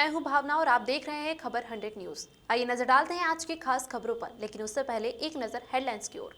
मैं हूं भावना और आप देख रहे हैं खबर 100 न्यूज। आइए नजर डालते हैं आज की खास खबरों पर, लेकिन उससे पहले एक नजर हेडलाइंस की ओर।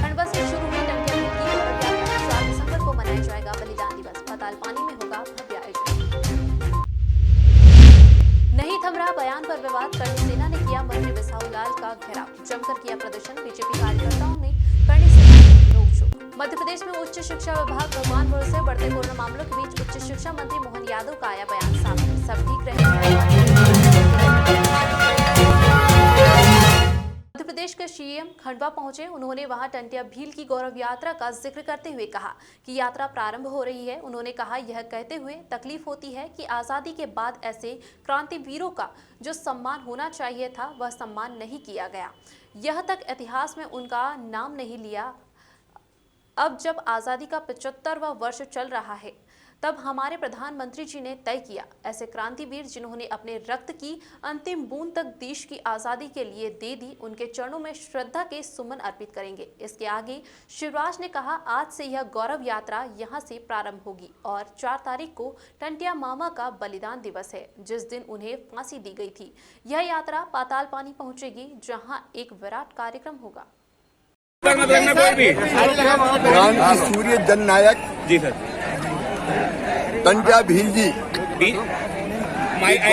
खंडवा से शुरू हुई टंकिया भील की गौरव यात्रा 4 दिसंबर को मनाया जाएगा बलिदान दिवस। पाताल पानी में होगा भव्य आयोजन। नहीं थम रहा बयान पर विवाद, करणी सेना ने किया मंत्री बिसाहूलाल का घेराव। जमकर किया प्रदर्शन, बीजेपी कार्यकर्ताओं ने करणी सेना की नोकझोंक। मध्य प्रदेश में उच्च शिक्षा विभाग भगवान भरोसे, बढ़ते कोरोना मामलों के बीच उच्च शिक्षा मंत्री मोहन यादव का आया बयान सामने। सब ठीक रहेगा। मध्य प्रदेश के सीएम खंडवा पहुंचे। उन्होंने वहां टंटिया भील की गौरव यात्रा का जिक्र करते हुए कहा कि यात्रा प्रारंभ हो रही है। उन्होंने कहा यह कहते हुए तकलीफ होती है कि आजादी के बाद ऐसे क्रांतिवीरों का जो सम्मान होना चाहिए था वह सम्मान नहीं किया गया। यह तक इतिहास में उनका नाम नहीं लिया। अब जब आजादी का 75वां वर्ष चल रहा है, तब हमारे प्रधानमंत्री जी ने तय किया ऐसे क्रांतिवीर जिन्होंने अपने रक्त की अंतिम बूंद तक देश की आजादी के लिए दे दी, उनके चरणों में श्रद्धा के सुमन अर्पित करेंगे। इसके आगे शिवराज ने कहा आज से यह गौरव यात्रा यहां से प्रारंभ होगी और 4 तारीख को टंटिया मामा का बलिदान दिवस है, जिस दिन उन्हें फांसी दी गई थी। यह यात्रा पाताल पानी पहुंचेगी, जहां एक विराट कार्यक्रम होगा। क्रांति सूर्य जननायक जी सर टंटिया भील जी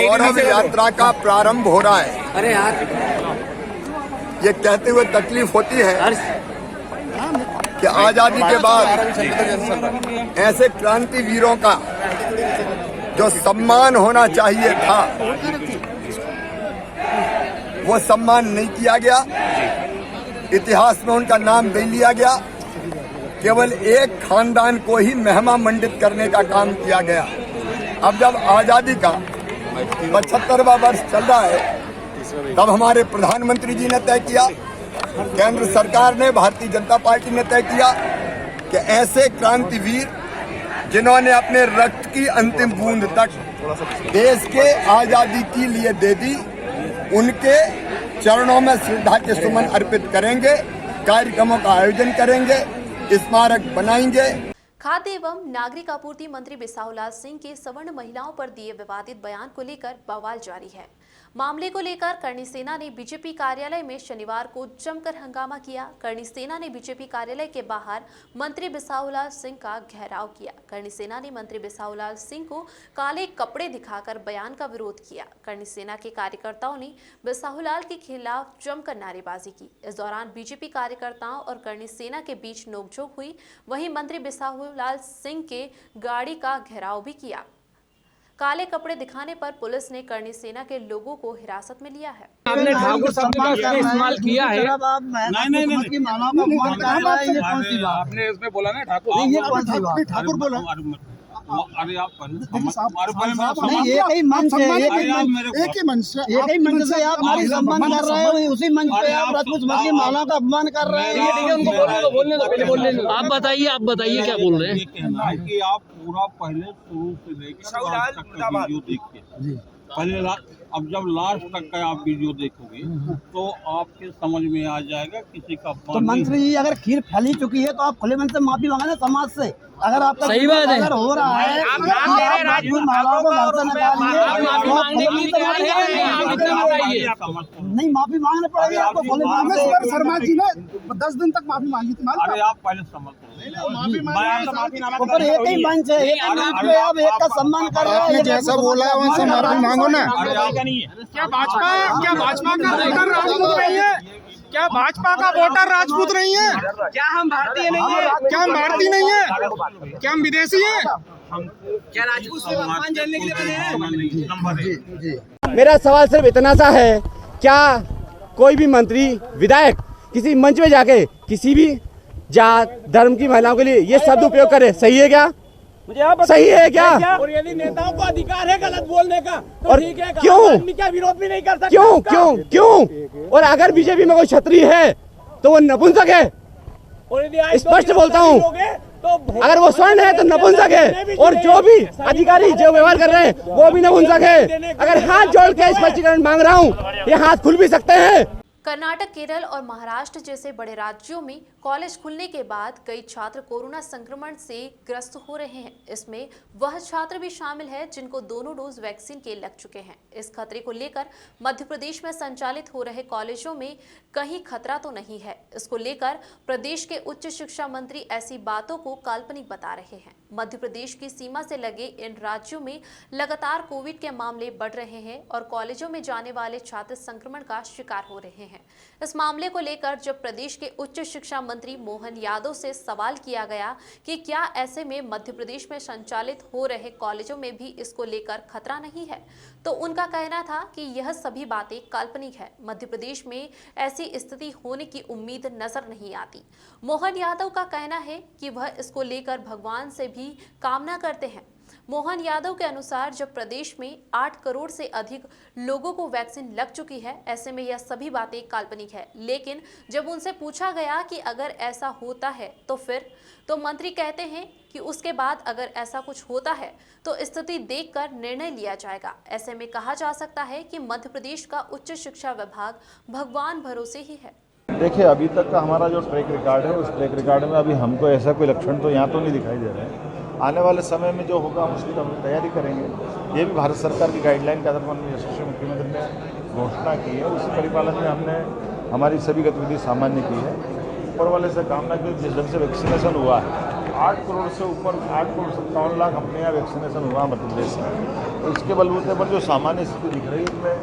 गौरव यात्रा का प्रारंभ हो रहा है। अरे यार, ये कहते हुए तकलीफ होती है कि आजादी के बाद ऐसे क्रांतिवीरों का जो सम्मान होना चाहिए था वो सम्मान नहीं किया गया। इतिहास में उनका नाम नहीं लिया गया। केवल एक खानदान को ही महिमा मंडित करने का काम किया गया। अब जब आजादी का 75वां वर्ष चल रहा है, तब हमारे प्रधानमंत्री जी ने तय किया, केंद्र सरकार ने, भारतीय जनता पार्टी ने तय किया कि ऐसे क्रांतिवीर जिन्होंने अपने रक्त की अंतिम बूंद तक देश के आजादी के लिए दे दी, उनके चरणों में श्रद्धा के सुमन अर्पित करेंगे। कार्यक्रमों का आयोजन करेंगे, स्मारक बनाएंगे। खाद्य एवं नागरिक आपूर्ति मंत्री बिसाहूलाल सिंह के सवर्ण महिलाओं पर दिए विवादित बयान को लेकर बवाल जारी है। मामले को लेकर करणी सेना ने बीजेपी कार्यालय में शनिवार को जमकर हंगामा किया। करणी सेना ने बीजेपी कार्यालय के बाहर मंत्री बिसाहूलाल सिंह का घेराव किया। करणी सेना ने मंत्री बिसाहूलाल सिंह को काले कपड़े दिखाकर बयान का विरोध किया। करणी सेना के कार्यकर्ताओं ने बिसाहूलाल के खिलाफ जमकर नारेबाजी की। इस दौरान बीजेपी कार्यकर्ताओं और करणी सेना के बीच नोकझोंक हुई। वहीं मंत्री बिसाहूलाल सिंह के गाड़ी का घेराव भी किया। काले कपड़े दिखाने पर पुलिस ने करणी सेना के लोगों को हिरासत में लिया है। आपने ठाकुर शब्द का इस्तेमाल किया है। आपने इसमें बोला ना ठाकुर, ये कौन सी बात? ठाकुर बोला। अरे आप नहीं, एक ही मंच है, एक ही मंच से आप हमारी सम्मान कर रहे हो। उसी मंच पे आप राजपूत की माला का अपमान कर रहे हैं। उनको बोलने दो। आप बताइए क्या बोल रहे हैं। कहना है कि आप पूरा पहले शुरू से लेकर आज तक का वीडियो देखिए। पहले अब जब लास्ट तक का आप वीडियो देखोगे तो आपके समझ में आ जाएगा किसी का। तो मंत्री जी अगर खीर फैली चुकी है तो आप खुले मन से माफी मांगे ना समाज से। अगर आपका सही बात है। अगर हो रहा है आप राजपूत मालाओं को घर से निकालिए, नहीं माफी मांगने पड़ेगी आपको खुले मन से। शर्मा जी ने 10 दिन तक माफी मांगी थी। अरे आप पहले समझ ऊपर एक ही मंच है, एक ही मंच पे आप एक का सम्मान कर रहे हैं। जैसा बोला है वैसे माफी मांगो ना। क्या भाजपा का वोटर राजपूत नहीं है? क्या भाजपा का वोटर राजपूत नहीं है? क्या हम भारतीय नहीं है? क्या हम भारतीय नहीं है? क्या हम विदेशी हैं? क्या राजपूत से भगवान जानने के लिए बने हैं? मेरा सवाल सिर्फ इतना सा है, क्या कोई भी मंत्री विधायक किसी मंच में जाके किसी भी जात धर्म की महिलाओं के लिए ये शब्द उपयोग करे, सही है क्या? मुझे आप सही है क्या? और यदि नेताओं को अधिकार है गलत बोलने का तो और ठीक है, क्यों? आदमी क्या विरोध भी नहीं कर सकता? क्यों? और अगर बीजेपी में कोई क्षत्रिय है तो वो नपुंसक है। और यदि स्पष्ट बोलता हूँ, तो अगर वो स्वर्ण है तो नपुंसक है, और जो भी अधिकारी जो व्यवहार कर रहे हैं वो भी नपुंसक है। अगर हाथ जोड़ के स्पष्टीकरण मांग रहा हूँ, ये हाथ खुल भी सकते हैं। कर्नाटक, केरल और महाराष्ट्र जैसे बड़े राज्यों में कॉलेज खुलने के बाद कई छात्र कोरोना संक्रमण से ग्रस्त हो रहे हैं। इसमें वह छात्र भी शामिल है जिनको दोनों डोज वैक्सीन के लग चुके हैं। इस खतरे को लेकर मध्य प्रदेश में संचालित हो रहे कॉलेजों में कहीं खतरा तो नहीं है। इसको लेकर प्रदेश के उच्च शिक्षा मंत्री ऐसी बातों को काल्पनिक बता रहे हैं। मध्य प्रदेश की सीमा से लगे इन राज्यों में लगातार कोविड के मामले बढ़ रहे हैं और कॉलेजों में जाने वाले छात्र संक्रमण का शिकार हो रहे हैं। इस मामले को लेकर जब प्रदेश के उच्च शिक्षा मंत्री मोहन यादव से सवाल किया गया कि क्या ऐसे में मध्य प्रदेश में संचालित हो रहे कॉलेजों में भी इसको लेकर खतरा नहीं है, तो उनका कहना था कि यह सभी बातें काल्पनिक है। मध्य प्रदेश में ऐसी स्थिति होने की उम्मीद नजर नहीं आती। मोहन यादव का कहना है कि वह इसको लेकर भगवान से भी कामना करते हैं। मोहन यादव के अनुसार जब प्रदेश में 8 करोड़ से अधिक लोगों को वैक्सीन लग चुकी है, ऐसे में यह सभी बातें काल्पनिक है। लेकिन जब उनसे पूछा गया कि अगर ऐसा होता है तो फिर, तो मंत्री कहते हैं कि उसके बाद अगर ऐसा कुछ होता है तो स्थिति देखकर निर्णय लिया जाएगा। ऐसे में कहा जा सकता है कि मध्य प्रदेश का उच्च शिक्षा विभाग भगवान भरोसे ही है। देखिए, अभी तक का हमारा जो ट्रैक रिकॉर्ड है, उस ट्रैक रिकॉर्ड में अभी हमको ऐसा कोई लक्षण तो यहाँ तो नहीं दिखाई दे रहे हैं। आने वाले समय में जो होगा हम उसकी तो हम तैयारी करेंगे। ये भी भारत सरकार की गाइडलाइन के आधार पर यशस्वी मुख्यमंत्री ने घोषणा की है। उसी परिपालन में हमने हमारी सभी गतिविधि सामान्य की है। ऊपर वाले से कामना की जिस ढंग से वैक्सीनेशन हुआ है, 8 करोड़ से ऊपर 8 करोड़ 57 लाख अपने यहाँ वैक्सीनेशन हुआ मध्य प्रदेश में। तो इसके बलबूते पर जो सामान्य स्थिति दिख रही है, मैं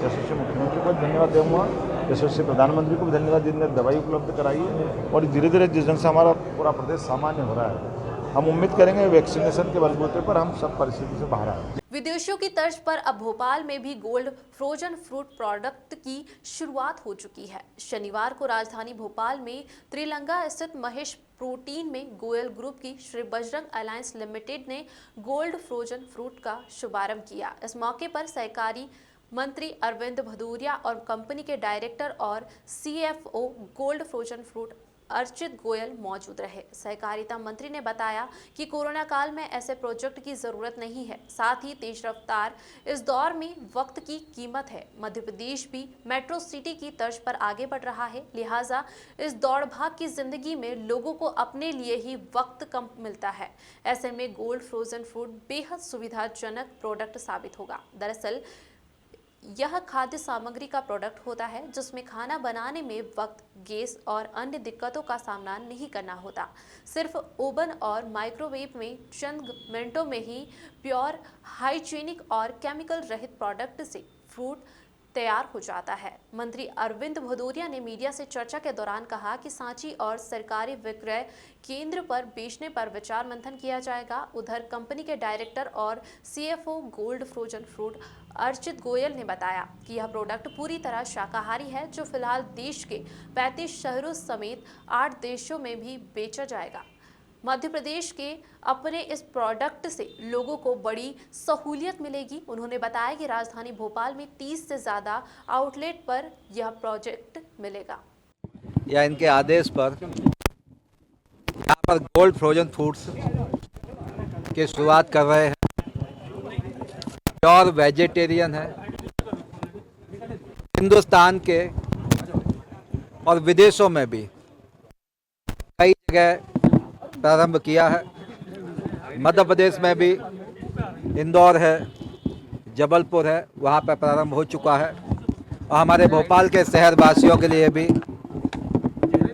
यशस्वी मुख्यमंत्री को धन्यवाद दूँगा, यशस्वी प्रधानमंत्री को भी धन्यवाद जिन्होंने दवाई उपलब्ध कराई है। और धीरे धीरे जिस ढंग से हमारा पूरा प्रदेश सामान्य हो रहा है, हम उम्मीद करेंगे वैक्सीनेशन के बलबूते पर हम सब परिस्थिति से बाहर आए। विदेशों की तर्ज पर अब भोपाल में भी गोल्ड फ्रोजन फ्रूट प्रोडक्ट की शुरुआत हो चुकी है। शनिवार को राजधानी भोपाल में त्रिलंगा स्थित महेश प्रोटीन में गोयल ग्रुप की श्री बजरंग अलायंस लिमिटेड ने गोल्ड फ्रोजन फ्रूट का शुभारंभ किया। इस मौके पर सहकारी मंत्री अरविंद भदौरिया और कंपनी के डायरेक्टर और CFO gold frozen fruit Archit Goyal मौजूद रहे। सहकारिता मंत्री ने बताया कि कोरोना काल में ऐसे प्रोजेक्ट की जरूरत नहीं है, साथ ही तेज रफ्तार इस दौर में वक्त की कीमत है। मध्य प्रदेश भी मेट्रो सिटी की तर्ज पर आगे बढ़ रहा है, लिहाजा इस दौड़ भाग की जिंदगी में लोगों को अपने लिए ही वक्त कम मिलता है। ऐसे में गोल्ड फ्रोजन फ्रूट बेहद सुविधाजनक प्रोडक्ट साबित होगा। दरअसल यह खाद्य सामग्री का प्रोडक्ट होता है जिसमें खाना बनाने में वक्त, गैस और अन्य दिक्कतों का सामना नहीं करना होता। सिर्फ ओवन और माइक्रोवेव में चंद मिनटों में ही प्योर, हाइजीनिक और केमिकल रहित प्रोडक्ट से फ्रूट तैयार हो जाता है। मंत्री अरविंद भदौरिया ने मीडिया से चर्चा के दौरान कहा कि सांची और सरकारी विक्रय केंद्र पर बेचने पर विचार मंथन किया जाएगा। उधर कंपनी के डायरेक्टर और CFO gold frozen fruit Archit Goyal ने बताया कि यह प्रोडक्ट पूरी तरह शाकाहारी है, जो फिलहाल देश के 35 शहरों समेत 8 देशों में भी बेचा जाएगा। मध्य प्रदेश के अपने इस प्रोडक्ट से लोगों को बड़ी सहूलियत मिलेगी। उन्होंने बताया कि राजधानी भोपाल में 30 से ज़्यादा आउटलेट पर यह प्रोजेक्ट मिलेगा। या इनके आदेश पर यहाँ पर गोल्ड फ्रोजन फूड्स की शुरुआत कर रहे हैं। प्योर वेजिटेरियन है। हिंदुस्तान के और विदेशों में भी कई जगह प्रारंभ किया है। मध्य प्रदेश में भी इंदौर है, जबलपुर है, वहाँ पर प्रारंभ हो चुका है। और हमारे भोपाल के शहरवासियों के लिए भी,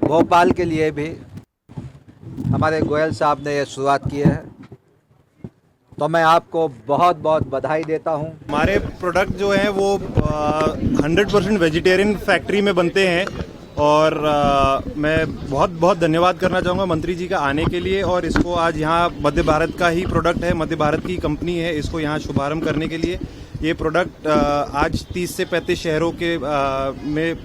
भोपाल के लिए भी हमारे गोयल साहब ने ये शुरुआत की है, तो मैं आपको बहुत बहुत बधाई देता हूँ। हमारे प्रोडक्ट जो हैं वो 100% वेजिटेरियन फैक्ट्री में बनते हैं और मैं बहुत बहुत धन्यवाद करना चाहूँगा मंत्री जी का आने के लिए। और इसको आज यहाँ मध्य भारत का ही प्रोडक्ट है, मध्य भारत की कंपनी है, इसको यहाँ शुभारंभ करने के लिए। ये प्रोडक्ट आज 30 से 35 शहरों के में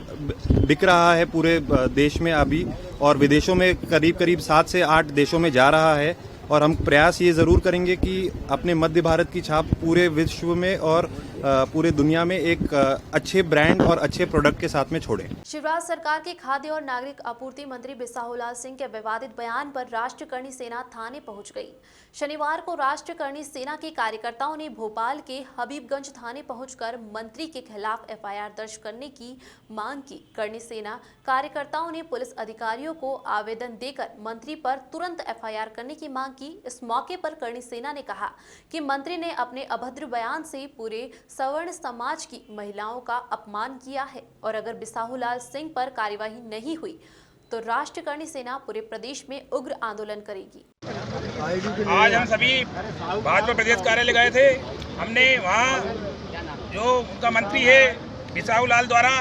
बिक रहा है पूरे देश में अभी, और विदेशों में करीब 7 से 8 देशों में जा रहा है। और हम प्रयास ये ज़रूर करेंगे कि अपने मध्य भारत की छाप पूरे विश्व में और पूरे दुनिया में एक अच्छे ब्रांड और अच्छे प्रोडक्ट के साथ में छोड़ें। शिवराज सरकार के खाद्य और नागरिक आपूर्ति मंत्री बिसाहुलाल सिंह के विवादित बयान पर राष्ट्रकर्णी सेना थाने पहुंच गई। शनिवार को राष्ट्रकर्णी सेना के कार्यकर्ताओं ने भोपाल के हबीबगंज थाने पहुंचकर मंत्री के खिलाफ एफआईआर दर्ज करने की मांग की। कर्णी सेना कार्यकर्ताओं ने पुलिस अधिकारियों को आवेदन देकर मंत्री पर तुरंत एफआईआर करने की मांग की। इस मौके पर कर्णी सेना ने कहा कि मंत्री ने अपने अभद्र बयान से पूरे सवर्ण समाज की महिलाओं का अपमान किया है और अगर बिसाहुलाल सिंह पर कार्यवाही नहीं हुई तो राष्ट्रकर्णी सेना पूरे प्रदेश में उग्र आंदोलन करेगी। आज हम सभी भाजपा प्रदेश कार्यालय गए थे। हमने वहाँ जो उनका मंत्री है बिसाहुलाल द्वारा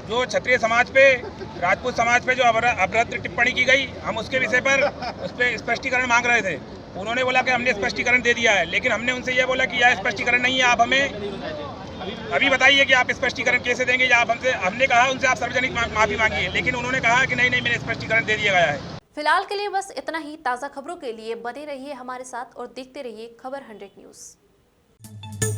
जो क्षत्रिय समाज पे, राजपूत समाज पे जो अभद्र टिप्पणी की गई, हम उसके विषय पर उस पर स्पष्टीकरण मांग रहे थे। उन्होंने बोला कि हमने स्पष्टीकरण दे दिया है, लेकिन हमने उनसे यह बोला कि यह स्पष्टीकरण नहीं है, आप हमें अभी बताइए कि आप स्पष्टीकरण कैसे देंगे या आप हमने कहा उनसे आप सार्वजनिक माफी मांगिए, लेकिन उन्होंने कहा कि नहीं मैंने स्पष्टीकरण दे दिया गया है। फिलहाल के लिए बस इतना ही। ताज़ा खबरों के लिए बने रहिए हमारे साथ और देखते रहिए खबर 100 न्यूज़।